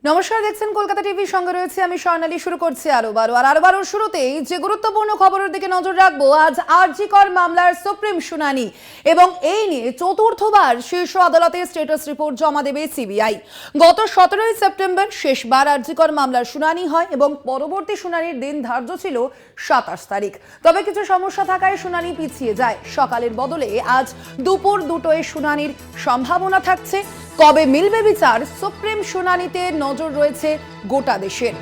নমস্কার, দেখছেন কলকাতা টিভির সঙ্গে রয়েছে আমি স্বর্ণালী। শুরু করছি আরো শুরুতেই যে গুরুত্বপূর্ণ খবরের দিকে নজর রাখবো। আজ আরজি কর মামলার সুপ্রিম শুনানি এবং এই নিয়ে চতুর্থবার শীর্ষ আদালতে স্ট্যাটাস রিপোর্ট জমা দেবে সিবিআই। গত 17 সেপ্টেম্বর শেষবার আরজি কর মামলার শুনানি হয় এবং পরবর্তী শুনানির দিন ধার্য ছিল 27 তারিখ। তবে কিছু সমস্যা থাকায় শুনানি পিছিয়ে যায়। সকালের বদলে আজ দুপুর 2টোয় শুনানির সম্ভাবনা থাকছে। কবে মিলবে বিচার, সুপ্রিম শুনানিতে নজর রয়েছে গোটা দেশের।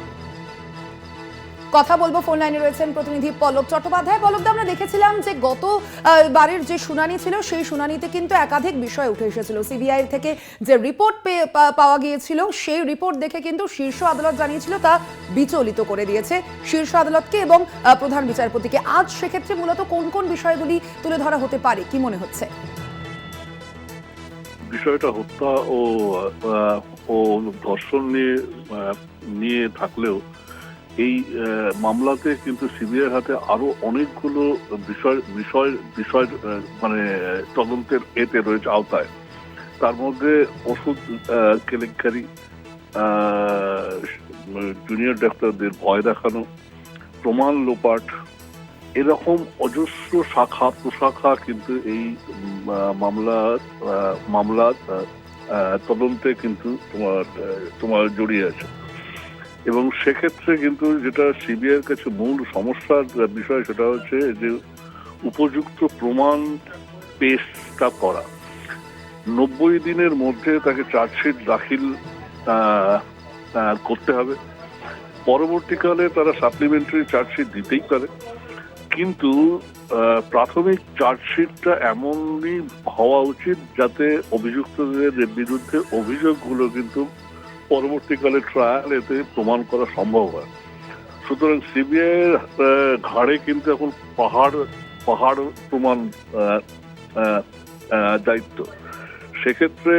কথা বলবো, ফোন লাইনে রয়েছেন প্রতিনিধি পল্লব চট্টোপাধ্যায়। পল্লবদা, আমরা দেখেছিলাম যে গত বারের যে শুনানি ছিল সেই শুনানিতে কিন্তু একাধিক বিষয় উঠে এসেছিল। সিবিআই থেকে যে রিপোর্ট পাওয়া গিয়েছিল সেই রিপোর্ট দেখে কিন্তু শীর্ষ আদালত জানিয়েছিল তা বিচলিত করে দিয়েছে শীর্ষ আদালতকে এবং প্রধান বিচারপতিকে। আজ সেক্ষেত্রে মূলত কোন কোন বিষয়গুলি তুলে ধরা হতে পারে, কি মনে হচ্ছে? বিষয়টা হত্যা ও ধর্ষণ নিয়ে থাকলেও এই মামলাতে কিন্তু সিবিআই হাতে আরো অনেকগুলো বিষয় মানে তদন্তের এতে রয়েছে, আওতায়। তার মধ্যে ওষুধ কেলেঙ্কারি, জুনিয়র ডাক্তারদের ভয় দেখানো, প্রমাণ লোপাট, এরকম অজস্র শাখা প্রশাখা কিন্তু এই মামলার তদন্তে কিন্তু তোমার জড়িয়ে আছে। এবং সেক্ষেত্রে কিন্তু যেটা সিবিআইয়ের কাছে মূল সমস্যার বিষয়, সেটা হচ্ছে যে উপযুক্ত প্রমাণ পেশটা করা। 90 দিনের মধ্যে তাকে চার্জশিট দাখিল করতে হবে। পরবর্তীকালে তারা সাপ্লিমেন্টারি চার্জশিট দিতেই পারে, কিন্তু প্রাথমিক চার্জশিটটা এমনই হওয়া উচিত যাতে অভিযুক্তদের বিরুদ্ধে অভিযোগগুলো কিন্তু পরবর্তীকালে ট্রায়াল এতে প্রমাণ করা সম্ভব হয়। সুতরাং সিবিআই এর ঘাড়ে কিন্তু এখন পাহাড় প্রমাণ দায়িত্ব। সেক্ষেত্রে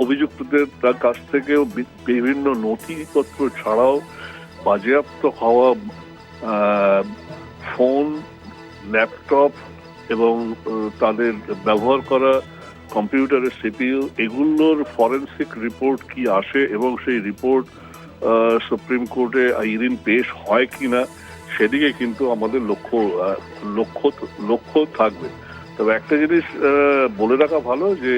অভিযুক্তদের কাছ থেকেও বিভিন্ন নথিপত্র ছাড়াও বাজেয়াপ্ত হওয়া ফোন, ল্যাপটপ এবং তাদের ব্যবহার করা কম্পিউটারের সিপিইউ, এগুলোর ফরেনসিক রিপোর্ট কি আসে এবং সেই রিপোর্ট সুপ্রিম কোর্টে আইন পেশ হয় কিনা, সেদিকে কিন্তু আমাদের লক্ষ্য থাকবে। তবে একটা জিনিস বলে রাখা ভালো, যে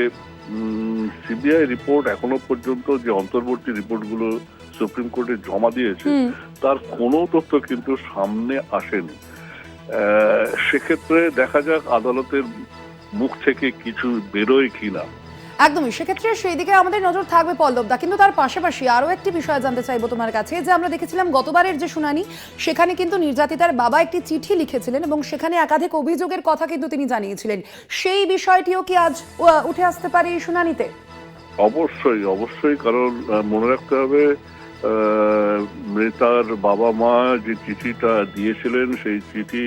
সিবিআই রিপোর্ট এখনো পর্যন্ত যে অন্তর্বর্তী রিপোর্টগুলো সুপ্রিম কোর্টে জমা দিয়েছে তার কোনো তথ্য কিন্তু সামনে আসেনি। সেক্ষেত্রে দেখা যাক আদালতের মুখ থেকে কিছু বেরোয় কিনা। একদমই, সেক্ষেত্রে সেই দিকে আমাদের নজর থাকবে পল্লবদা। কিন্তু তার পাশাপাশি আরো একটি বিষয় জানতে চাইবো তোমার কাছে, যে আমরা দেখেছিলাম গতবারের যে শুনানি সেখানে কিন্তু নির্যাতিতার বাবা একটি চিঠি লিখেছিলেন এবং সেখানে একাধিক অভিযোগের কথা কিন্তু তিনি জানিয়েছিলেন। সেই বিষয়টিও কি আজ উঠে আসতে পারে এই শুনানিতে? অবশ্যই, কারণ মনে রাখতে হবে মৃতার বাবা মা যে চিঠিটা দিয়েছিলেন সেই চিঠি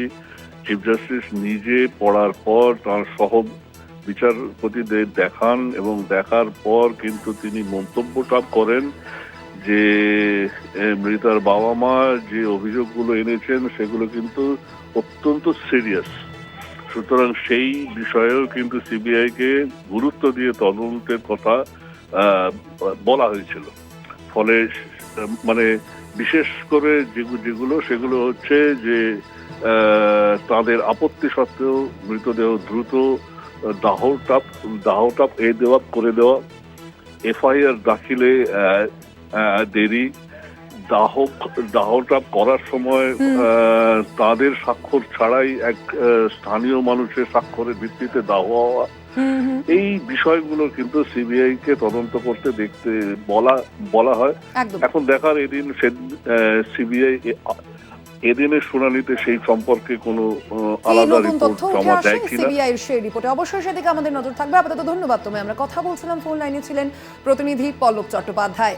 চিফ জাস্টিস নিজে পড়ার পর তার সহ বিচারপতিদের দেখান এবং দেখার পর কিন্তু তিনি মন্তব্যটা করেন যে মৃতার বাবা মা যে অভিযোগগুলো এনেছেন সেগুলো কিন্তু অত্যন্ত সিরিয়াস। সুতরাং সেই বিষয়েও কিন্তু সিবিআই কে গুরুত্ব দিয়ে তদন্তের কথা বলা হয়েছিল। ফলে মানে বিশেষ করে সেগুলো হচ্ছে যে তাদের আপত্তি সত্ত্বেও মৃতদেহ দ্রুত দাহটাপ করে দেওয়া, এফআইআর দাখিলে দেরি, দাহটাপ করার সময় তাদের স্বাক্ষর ছাড়াই এক স্থানীয় মানুষের স্বাক্ষরের ভিত্তিতে দাহ হওয়া, এই বিষয়গুলো কিন্তু সিবিআই কে তদন্ত করতে দেখতে বলা হয়। এখন দেখার এদিন সিবিআই এদিনের শুনানিতে সেই সম্পর্কে কোনো আলাদা রিপোর্ট জমা দেয় কিনা। সিবিআই এর সেই রিপোর্টে অবশ্যই সেদিকে আমাদের নজর থাকবে। আপাতত ধন্যবাদ। আমরা কথা বলছিলাম, ফোন লাইনে ছিলেন প্রতিনিধি পল্লব চট্টোপাধ্যায়।